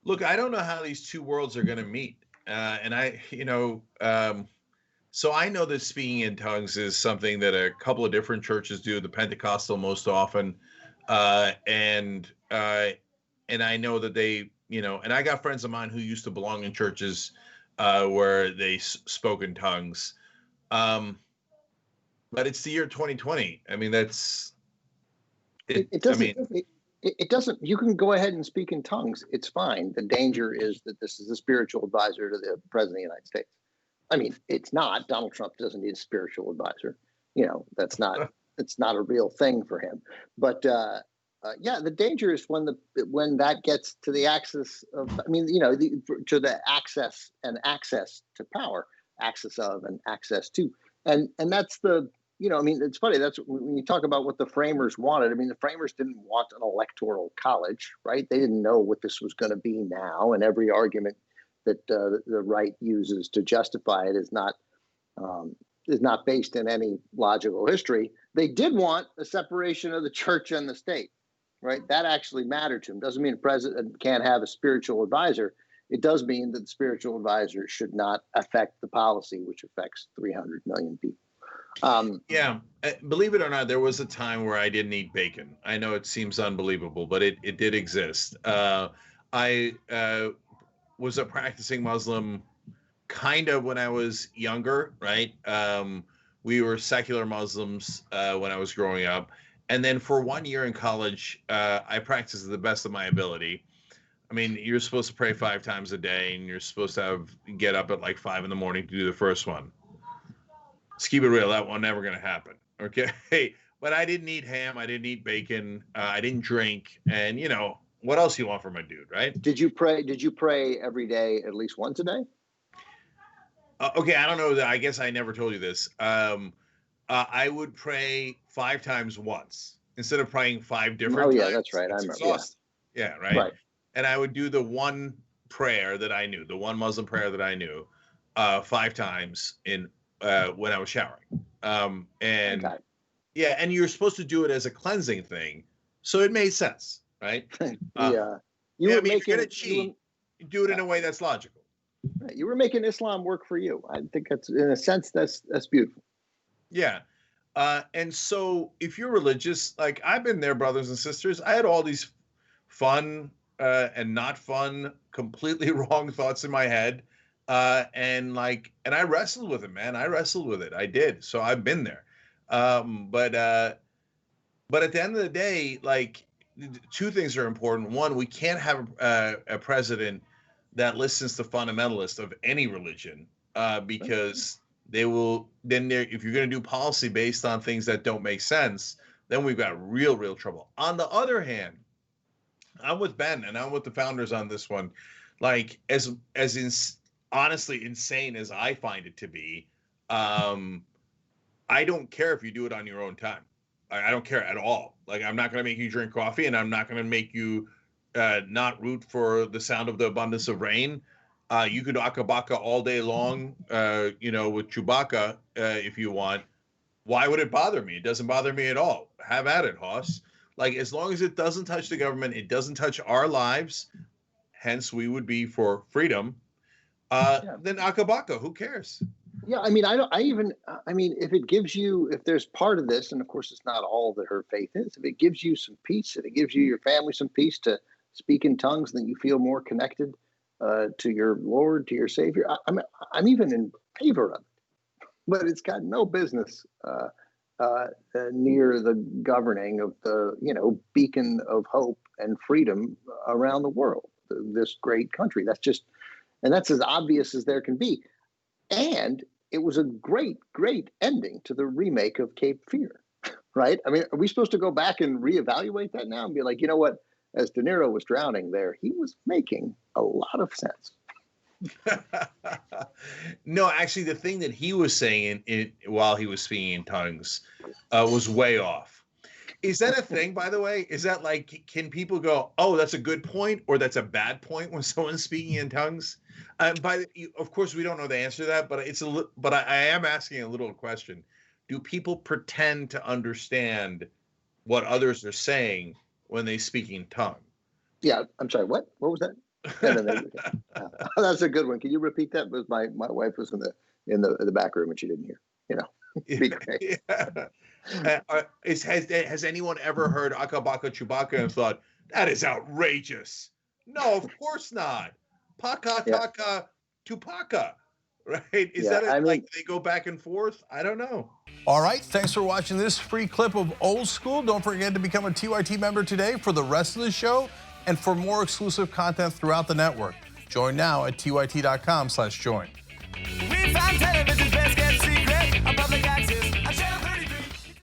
Look, I don't know how these two worlds are going to meet. And so I know that speaking in tongues is something that a couple of different churches do, the Pentecostal most often. Uh, and, uh, and I know that and I got friends of mine who used to belong in churches where they spoke in tongues. Um, but it's the year 2020. I mean, that's it. It I doesn't. mean, It doesn't. You can go ahead and speak in tongues. It's fine. The danger is that this is a spiritual advisor to the president of the United States. I mean, it's not. Donald Trump doesn't need a spiritual advisor. That's not. It's not a real thing for him. But yeah, the danger is when that gets to the axis of. I mean, to the access to power, access of and access to, and that's the. I mean, it's funny. That's when you talk about what the framers wanted. I mean, the framers didn't want an electoral college, right? They didn't know what this was going to be now, and every argument that the right uses to justify it is not based in any logical history. They did want a separation of the church and the state, right? That actually mattered to them. Doesn't mean a president can't have a spiritual advisor. It does mean that the spiritual advisor should not affect the policy, which affects 300 million people. Yeah, believe it or not, there was a time where I didn't eat bacon. I know it seems unbelievable, but it did exist. I was a practicing Muslim kind of when I was younger, right? We were secular Muslims when I was growing up. And then for 1 year in college, I practiced to the best of my ability. I mean, you're supposed to pray 5 times a day, and you're supposed to get up at like 5 in the morning to do the first one. Let's keep it real. That one never going to happen. Okay. But I didn't eat ham. I didn't eat bacon. I didn't drink. And, what else you want from a dude, right? Did you pray every day, at least once a day? Okay. I don't know. I guess I never told you this. I would pray 5 times once instead of praying 5 different times. Oh, yeah, that's right. I remember. Yeah, right. And I would do the one prayer that I knew, the one Muslim prayer that I knew, 5 times when I was showering. Yeah, and you're supposed to do it as a cleansing thing, so it made sense, right? Yeah. If you're gonna cheat, do it in a way that's logical. You were making Islam work for you. I think that's, in a sense, that's beautiful. Yeah. And so if you're religious, like I've been there, brothers and sisters, I had all these fun and not fun, completely wrong thoughts in my head. And I wrestled with it, man. I wrestled with it. I did. So I've been there. But at the end of the day, like 2 things are important. One, we can't have a president that listens to fundamentalists of any religion, because they will then if you're going to do policy based on things that don't make sense, then we've got real trouble. On the other hand, I'm with Ben and I'm with the founders on this one. Like honestly insane as I find it to be, I don't care if you do it on your own time. I don't care at all. Like, I'm not going to make you drink coffee, and I'm not going to make you not root for the sound of the abundance of rain. You could akabaka all day long, with Chewbacca if you want. Why would it bother me? It doesn't bother me at all. Have at it, Hoss. Like, as long as it doesn't touch the government, it doesn't touch our lives. Hence, we would be for freedom. Then akabaka, who cares? Yeah, I mean, if it gives you, if there's part of this, and of course it's not all that her faith is, if it gives you some peace, if it gives you your family some peace to speak in tongues, then you feel more connected to your Lord, to your Savior. I'm even in favor of it, but it's got no business near the governing of the beacon of hope and freedom around the world, this great country. That's as obvious as there can be. And it was a great ending to the remake of Cape Fear, right? I mean, are we supposed to go back and reevaluate that now and be like, you know what? As De Niro was drowning there, he was making a lot of sense. No, actually, the thing that he was saying while he was speaking in tongues was way off. Is that a thing, by the way? Is that like, can people go, oh, that's a good point, or that's a bad point when someone's speaking in tongues? Of course, we don't know the answer to that, but I am asking a little question. Do people pretend to understand what others are saying when they speak in tongue? Yeah, I'm sorry. What was that? And then that's a good one. Can you repeat that? Because my wife was in the back room and she didn't hear. You know, be great. Yeah. Has anyone ever heard Aka Baka Chewbacca and thought that is outrageous? No, of course not. Paka Taka Tupaka, right? Is that like they go back and forth? I don't know. All right, thanks for watching this free clip of Old School. Don't forget to become a TYT member today for the rest of the show and for more exclusive content throughout the network. Join now at tyt.com/join. We found television.